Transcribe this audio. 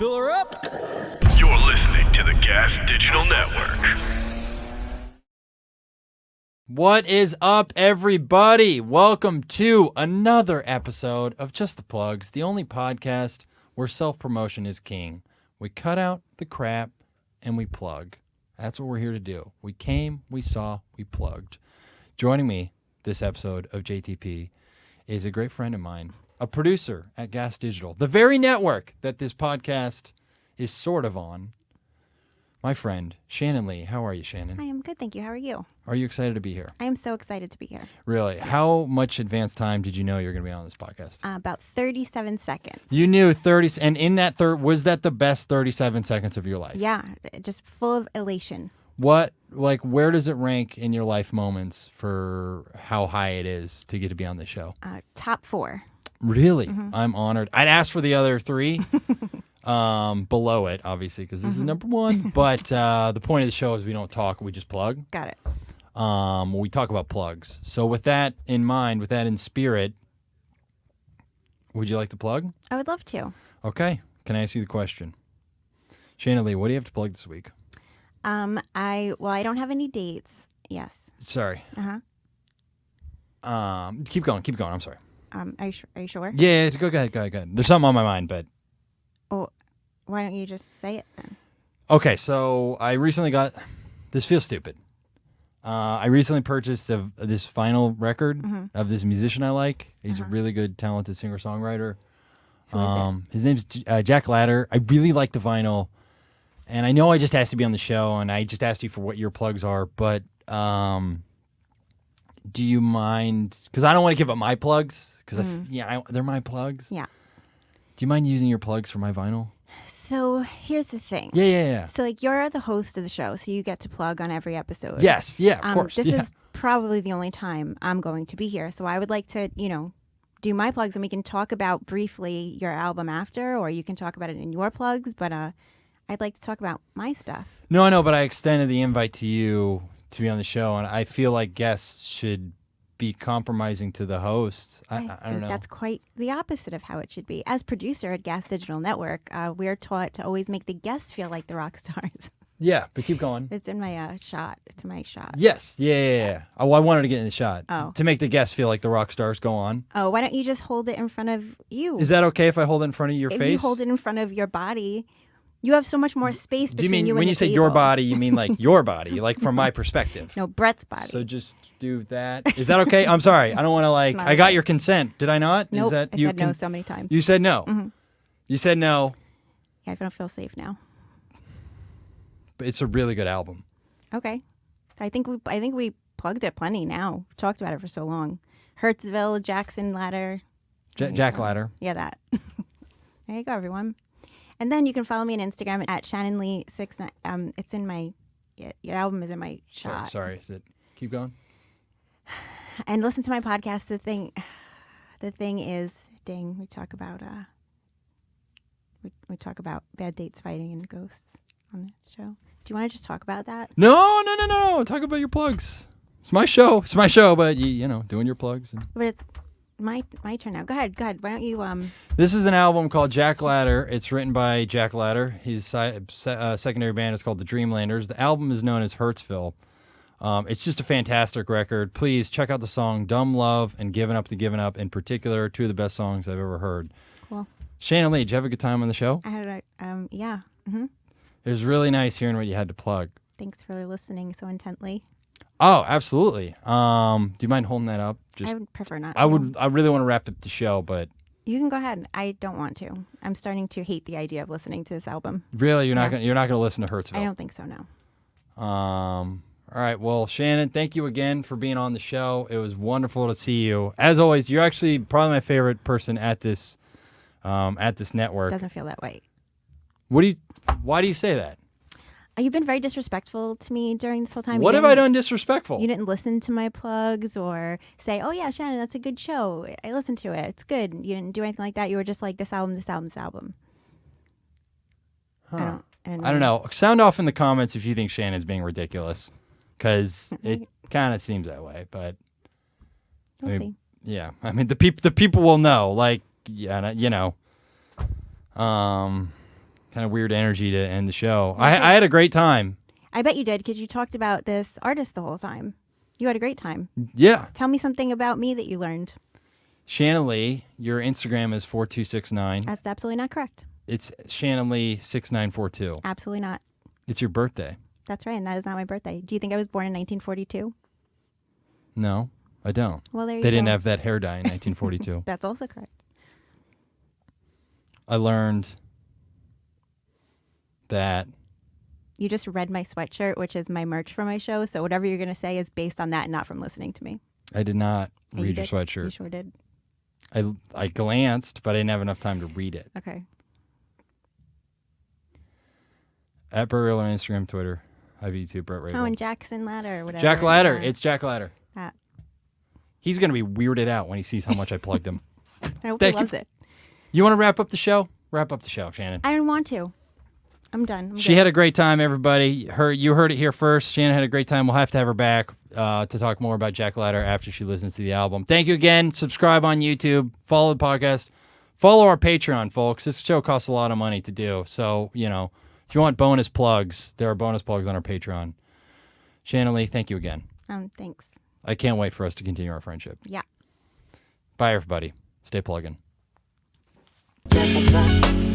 Fill her up. You're listening to the Gas Digital Network. What is up, everybody? Welcome to another episode of Just the Plugs, the only podcast where self-promotion is king. We cut out the crap and we plug. That's what we're here to do. We came, we saw, we plugged. Joining me this episode of JTP is a great friend of mine, a producer at Gas Digital, the very network that this podcast is sort of on. My friend, Shannon Lee. How are you, Shannon? I am good, thank you. How are you? Are you excited to be here? I am so excited to be here. Really? How much advance time did you know you were going to be on this podcast? About 37 seconds. You knew 30, and in that was that the best 37 seconds of your life? Yeah, just full of elation. Where does it rank in your life moments for how high it is to get to be on this show? Top 4. Really? Mm-hmm. I'm honored. I'd ask for the other 3. Below it, obviously, because this is number 1. But the point of the show is we don't talk, we just plug. Got it. We talk about plugs. So with that in mind, with that in spirit, would you like to plug? I would love to. Okay. Can I ask you the question? Shannon Lee, what do you have to plug this week? I don't have any dates. Yes. Sorry. Uh-huh. Keep going. I'm sorry. Are you sure? Yeah, go ahead. There's something on my mind, but... Oh, why don't you just say it then? Okay, so I recently got... This feels stupid. I recently purchased this vinyl record of this musician I like. He's a really good, talented singer-songwriter. Who is it? His name's Jack Ladder. I really like the vinyl. And I know I just asked to be on the show, and I just asked you for what your plugs are, but do you mind... Because I don't want to give up my plugs, because they're my plugs. Yeah. Do you mind using your plugs for my vinyl? So here's the thing. Yeah. So you're the host of the show, so you get to plug on every episode. Yes, of course. This is probably the only time I'm going to be here, so I would like to, do my plugs, and we can talk about briefly your album after, or you can talk about it in your plugs, but I'd like to talk about my stuff. No, I know, but I extended the invite to you to be on the show, and I feel like guests should be compromising to the host. I don't know. That's quite the opposite of how it should be. As producer at Gas Digital Network, we're taught to always make the guests feel like the rock stars. Yeah, but keep going. It's in my shot. To my shot. Yes. Yeah. Oh, I wanted to get in the shot. Oh. To make the guests feel like the rock stars. Go on. Oh, why don't you just hold it in front of you? Is that okay if I hold it in front of your face? If you hold it in front of your body, you have so much more space between you and the table. When you say your body, you mean like your body, like from my perspective? No, Bret's body. So just do that. Is that okay? I'm sorry. I don't want to I got your consent. Did I not? Nope. Is that I said no so many times. You said no. Mm-hmm. You said no. Yeah, I don't feel safe now. But it's a really good album. Okay. I think we plugged it plenty now. We talked about it for so long. Hertzville, Jackson Ladder. Jack Ladder. Yeah, that. There you go, everyone. And then you can follow me on Instagram at Shannon Lee 69. It's in my... Your album is in my shot. Sorry. Is it? Keep going. And listen to my podcast. The thing is, we talk about we talk about bad dates, fighting, and ghosts on the show. Do you want to just talk about that? No. Talk about your plugs. It's my show. But you doing your plugs. But it's my turn now. Go ahead. Why don't you This is an album called Jack Ladder. It's written by Jack Ladder. His secondary band is called the Dreamlanders. The album is known as Hertzville. It's just a fantastic record. Please check out the song Dumb Love and Giving Up the Giving Up, in particular, 2 of the best songs I've ever heard. Cool. Shannon Lee, did you have a good time on the show? I had yeah. Mm-hmm. It was really nice hearing what you had to plug. Thanks for listening so intently. Oh, absolutely. Do you mind holding that up? I would prefer not. I really want to wrap up the show, but you can go ahead. I don't want to. I'm starting to hate the idea of listening to this album. Really, you're not gonna listen to Hertzville? I don't think so. No. All right. Well, Shannon, thank you again for being on the show. It was wonderful to see you. As always, you're actually probably my favorite person at this network. Doesn't feel that way. Why do you say that? You've been very disrespectful to me during this whole time. What have I done disrespectful? You didn't listen to my plugs or say, "Oh yeah, Shannon, that's a good show. I listened to it. It's good." You didn't do anything like that. You were just like, "This album." Huh. I don't know. Sound off in the comments if you think Shannon's being ridiculous, because it kind of seems that way. But we'll see. Yeah, I mean the people will know. Like, yeah, Kind of weird energy to end the show. I had a great time. I bet you did because you talked about this artist the whole time. You had a great time. Yeah. Tell me something about me that you learned. Shannon Lee, your Instagram is 4269. That's absolutely not correct. It's Shannon Lee 6942. Absolutely not. It's your birthday. That's right, and that is not my birthday. Do you think I was born in 1942? No, I don't. Well, there you They go. didn't have that hair dye in 1942. That's also correct. I learned that You just read my sweatshirt, which is my merch for my show. So whatever you're going to say is based on that, not from listening to me. I did not Yeah, read you your did. sweatshirt. You sure did. I glanced, but I didn't have enough time to read it. Okay. At Burial on Instagram, Twitter. I have YouTube, Bret Raybould. Oh, and Jackson Ladder or whatever. Jack Ladder. Yeah. It's Jack Ladder. That. He's going to be weirded out when he sees how much I plugged him. I hope Thank he you. loves it. You want to wrap up the show? Wrap up the show, Shannon. I don't want to. I'm done. She had a great time, everybody. You heard it here first. Shannon had a great time. We'll have to have her back to talk more about Jack Ladder after she listens to the album. Thank you again. Subscribe on YouTube. Follow the podcast. Follow our Patreon, folks. This show costs a lot of money to do. So, if you want bonus plugs, there are bonus plugs on our Patreon. Shannon Lee, thank you again. Thanks. I can't wait for us to continue our friendship. Yeah. Bye, everybody. Stay plugging. Just a plus.